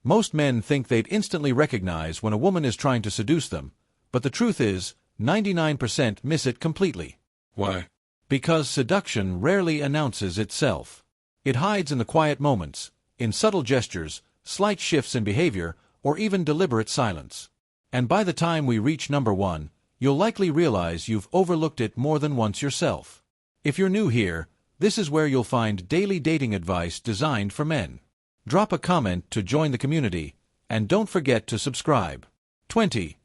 Most men think they'd instantly recognize when a woman is trying to seduce them, but the truth is, 99% miss it completely. Why? Because seduction rarely announces itself. It hides in the quiet moments, in subtle gestures, slight shifts in behavior, or even deliberate silence. And by the time we reach number 1, you'll likely realize you've overlooked it more than once yourself. If you're new here, this is where you'll find daily dating advice designed for men. Drop a comment to join the community, and don't forget to subscribe. 20.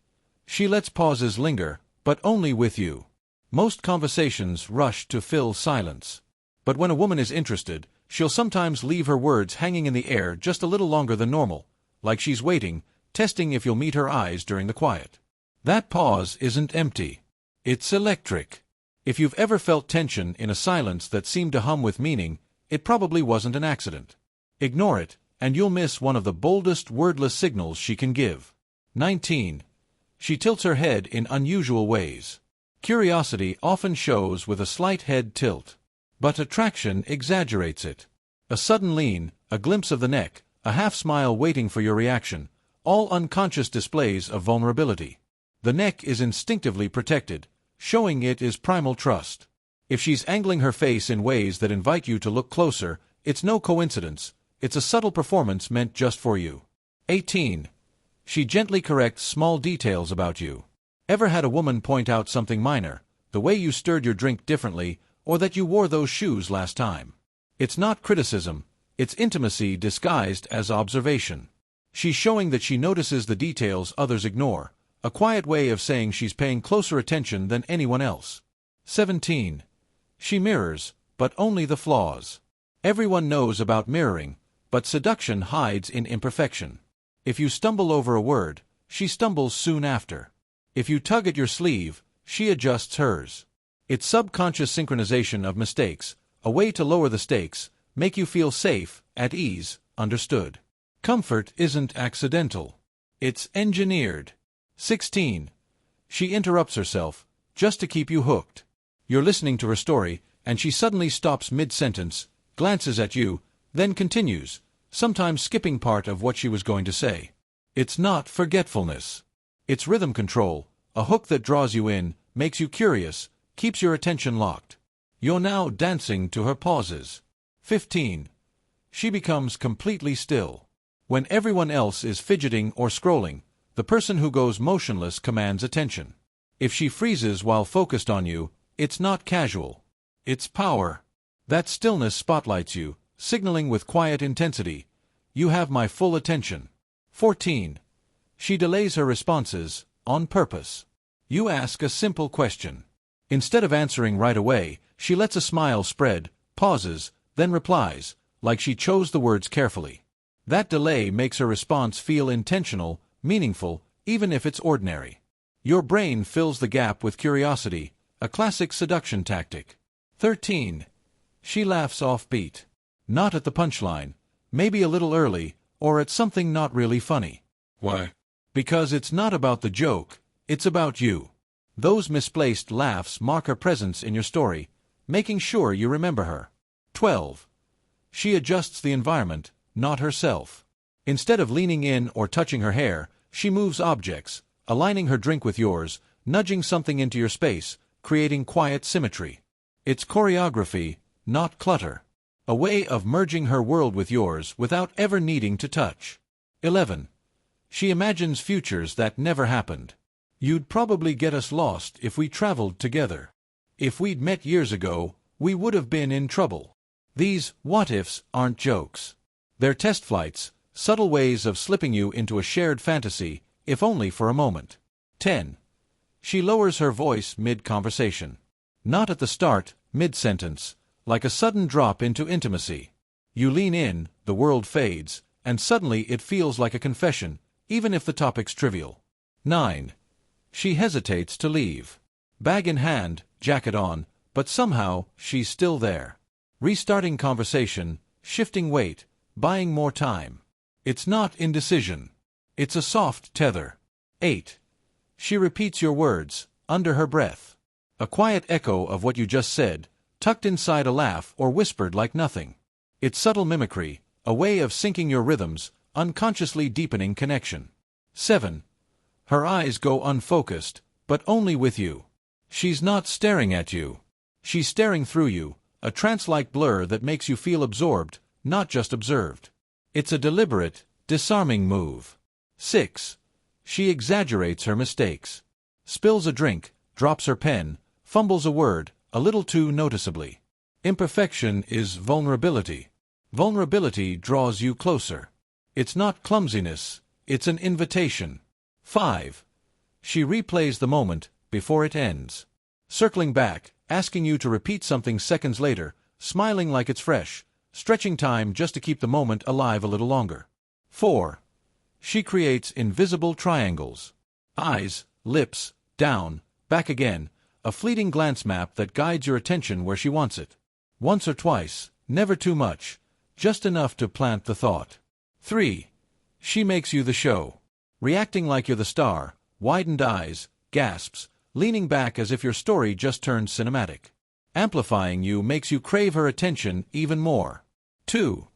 She lets pauses linger, but only with you. Most conversations rush to fill silence. But when a woman is interested, she'll sometimes leave her words hanging in the air just a little longer than normal, like she's waiting, testing if you'll meet her eyes during the quiet. That pause isn't empty. It's electric. If you've ever felt tension in a silence that seemed to hum with meaning, it probably wasn't an accident. Ignore it, and you'll miss one of the boldest wordless signals she can give. 19. She tilts her head in unusual ways. Curiosity often shows with a slight head tilt, but attraction exaggerates it. A sudden lean, a glimpse of the neck, a half-smile waiting for your reaction, all unconscious displays of vulnerability. The neck is instinctively protected, showing it is primal trust. If she's angling her face in ways that invite you to look closer, it's no coincidence, it's a subtle performance meant just for you. 18. She gently corrects small details about you. Ever had a woman point out something minor, the way you stirred your drink differently, or that you wore those shoes last time? It's not criticism, it's intimacy disguised as observation. She's showing that she notices the details others ignore, a quiet way of saying she's paying closer attention than anyone else. 17. She mirrors, but only the flaws. Everyone knows about mirroring, but seduction hides in imperfection. If you stumble over a word, she stumbles soon after. If you tug at your sleeve, she adjusts hers. It's subconscious synchronization of mistakes, a way to lower the stakes, make you feel safe, at ease, understood. Comfort isn't accidental. It's engineered. 16. She interrupts herself, just to keep you hooked. You're listening to her story, and she suddenly stops mid-sentence, glances at you, then continues, sometimes skipping part of what she was going to say. It's not forgetfulness. It's rhythm control, a hook that draws you in, makes you curious, keeps your attention locked. You're now dancing to her pauses. 15. She becomes completely still. When everyone else is fidgeting or scrolling, the person who goes motionless commands attention. If she freezes while focused on you, it's not casual. It's power. That stillness spotlights you, signaling with quiet intensity, you have my full attention. 14. She delays her responses, on purpose. You ask a simple question. Instead of answering right away, she lets a smile spread, pauses, then replies, like she chose the words carefully. That delay makes her response feel intentional, meaningful, even if it's ordinary. Your brain fills the gap with curiosity, a classic seduction tactic. 13. She laughs offbeat. Not at the punchline, maybe a little early, or at something not really funny. Why? Because it's not about the joke, it's about you. Those misplaced laughs mark her presence in your story, making sure you remember her. 12. She adjusts the environment, not herself. Instead of leaning in or touching her hair, she moves objects, aligning her drink with yours, nudging something into your space, creating quiet symmetry. It's choreography, not clutter. A way of merging her world with yours without ever needing to touch. 11. She imagines futures that never happened. You'd probably get us lost if we traveled together. If we'd met years ago, we would have been in trouble. These what-ifs aren't jokes. They're test flights, subtle ways of slipping you into a shared fantasy, if only for a moment. 10. She lowers her voice mid-conversation. Not at the start, mid-sentence, like a sudden drop into intimacy. You lean in, the world fades, and suddenly it feels like a confession, even if the topic's trivial. 9. She hesitates to leave. Bag in hand, jacket on, but somehow she's still there. Restarting conversation, shifting weight, buying more time. It's not indecision. It's a soft tether. 8. She repeats your words, under her breath. A quiet echo of what you just said, tucked inside a laugh or whispered like nothing. It's subtle mimicry, a way of syncing your rhythms, unconsciously deepening connection. 7. Her eyes go unfocused, but only with you. She's not staring at you. She's staring through you, a trance-like blur that makes you feel absorbed, not just observed. It's a deliberate, disarming move. 6. She exaggerates her mistakes. Spills a drink, drops her pen, fumbles a word, a little too noticeably. Imperfection is vulnerability. Vulnerability draws you closer. It's not clumsiness, it's an invitation. 5. She replays the moment before it ends. Circling back, asking you to repeat something seconds later, smiling like it's fresh, stretching time just to keep the moment alive a little longer. 4. She creates invisible triangles. Eyes, lips, down, back again, a fleeting glance map that guides your attention where she wants it. Once or twice, never too much, just enough to plant the thought. 3. She makes you the show. Reacting like you're the star, widened eyes, gasps, leaning back as if your story just turned cinematic. Amplifying you makes you crave her attention even more. 2.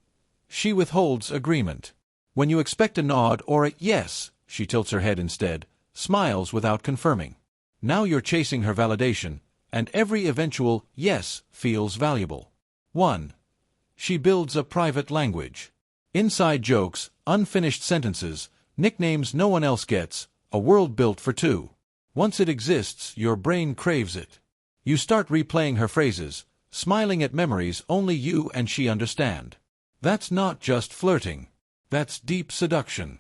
She withholds agreement. When you expect a nod or a yes, she tilts her head instead, smiles without confirming. Now you're chasing her validation, and every eventual yes feels valuable. 1. She builds a private language. Inside jokes, unfinished sentences, nicknames no one else gets, a world built for two. Once it exists, your brain craves it. You start replaying her phrases, smiling at memories only you and she understand. That's not just flirting. That's deep seduction.